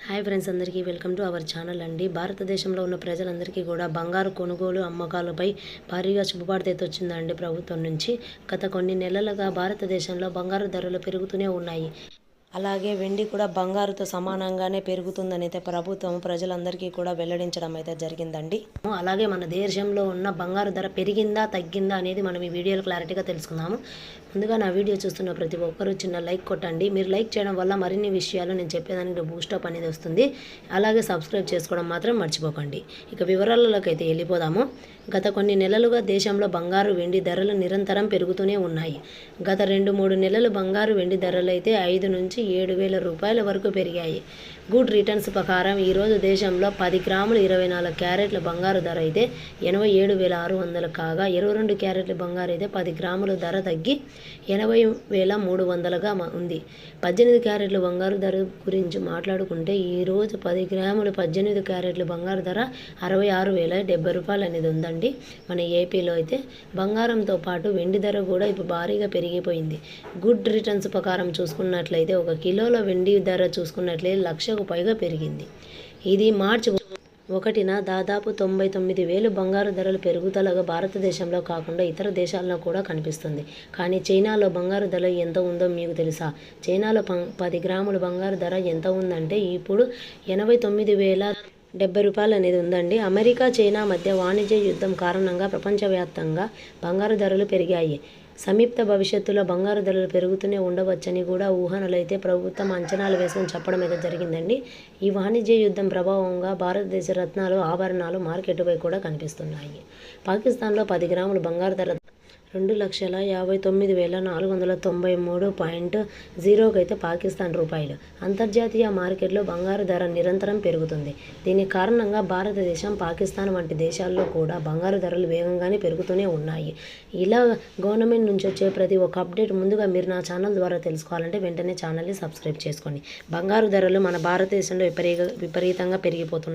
Hi friends, అందరికీ welcome to our channel అండి. భారతదేశంలో ఉన్న ప్రజలందరికీ కూడా బంగారు కొనుగోలు అమ్మకాలపై భారీగా శుభవార్త అయితే వచ్చిందండి ప్రభుత్వం నుంచి. గత కొన్ని నెలలుగా భారతదేశంలో బంగారు ధరలు పెరుగుతూనే ఉన్నాయి. అలాగే వెండి కూడా బంగారుతో సమానంగానే పెరుగుతుందని అయితే ప్రభుత్వం ప్రజలందరికీ కూడా వెల్లడించడం అయితే జరిగిందండి. అలాగే మన దేశంలో ఉన్న బంగారు ధర పెరిగిందా తగ్గిందా అనేది మనం ఈ వీడియోలో క్లారిటీగా తెలుసుకుందాము. ముందుగా నా వీడియో చూస్తున్న ప్రతి ఒక్కరూ చిన్న లైక్ కొట్టండి. మీరు లైక్ చేయడం వల్ల మరిన్ని విషయాలు నేను చెప్పేదానికి బూస్టప్ అనేది వస్తుంది. అలాగే సబ్స్క్రైబ్ చేసుకోవడం మాత్రం మర్చిపోకండి. ఇక వివరాలలోకి అయితే వెళ్ళిపోదాము. గత కొన్ని నెలలుగా దేశంలో బంగారు వెండి ధరలు నిరంతరం పెరుగుతూనే ఉన్నాయి. గత 2-3 నెలలు బంగారు వెండి ధరలు అయితే 5 నుంచి 7,000 రూపాయల వరకు పెరిగాయి. గుడ్ రిటర్న్స్ ప్రకారం ఈరోజు దేశంలో 10 గ్రాములు 24 క్యారెట్ల బంగారు ధర అయితే 87,600 కాగా, 22 క్యారెట్ల బంగారు అయితే 10 గ్రాముల ధర తగ్గి 80,300గా ఉంది. 18 క్యారెట్ల బంగారు ధర గురించి మాట్లాడుకుంటే ఈరోజు 10 గ్రాములు 18 క్యారెట్ల బంగారు ధర 66,070 రూపాయలు అనేది ఉందండి. మన ఏపీలో అయితే బంగారంతో పాటు వెండి ధర కూడా ఇప్పుడు భారీగా పెరిగిపోయింది. గుడ్ రిటర్న్స్ ప్రకారం చూసుకున్నట్లయితే 1 కిలోల వెండి ధర చూసుకున్నట్లయితే 1,00,000కు పైగా పెరిగింది. ఇది మార్చి 1న దాదాపు 99,000 బంగారు ధరలు పెరుగుదలగా భారతదేశంలో కాకుండా ఇతర దేశాల్లో కూడా కనిపిస్తుంది. కానీ చైనాలో బంగారు ధర ఎంత ఉందో మీకు తెలుసా? చైనాలో 10 గ్రాముల బంగారు ధర ఎంత ఉందంటే ఇప్పుడు 89,070 రూపాయలు అనేది ఉందండి. అమెరికా చైనా మధ్య వాణిజ్య యుద్ధం కారణంగా ప్రపంచవ్యాప్తంగా బంగారు ధరలు పెరిగాయి. సమీప భవిష్యత్తులో బంగారు ధరలు పెరుగుతూనే ఉండవచ్చని కూడా ఊహనలైతే ప్రభుత్వం అంచనాలు వేసుకొని చెప్పడం అయితే జరిగిందండి. ఈ వాణిజ్య యుద్ధం ప్రభావంగా భారతదేశ రత్నాలు, ఆభరణాలు మార్కెట్పై కూడా కనిపిస్తున్నాయి. పాకిస్తాన్లో 10 గ్రాముల బంగారు ధర 2,59,493.0 అయితే పాకిస్తాన్ రూపాయలు. అంతర్జాతీయ మార్కెట్లో బంగారు ధర నిరంతరం పెరుగుతుంది. దీని కారణంగా భారతదేశం, పాకిస్తాన్ వంటి దేశాల్లో కూడా బంగారు ధరలు వేగంగానే పెరుగుతూనే ఉన్నాయి. ఇలా గవర్నమెంట్ నుంచి వచ్చే ప్రతి ఒక్క అప్డేట్ ముందుగా మీరు నా ఛానల్ ద్వారా తెలుసుకోవాలంటే వెంటనే ఛానల్ని సబ్స్క్రైబ్ చేసుకోండి. బంగారు ధరలు మన భారతదేశంలో విపరీతంగా పెరిగిపోతున్నాయి.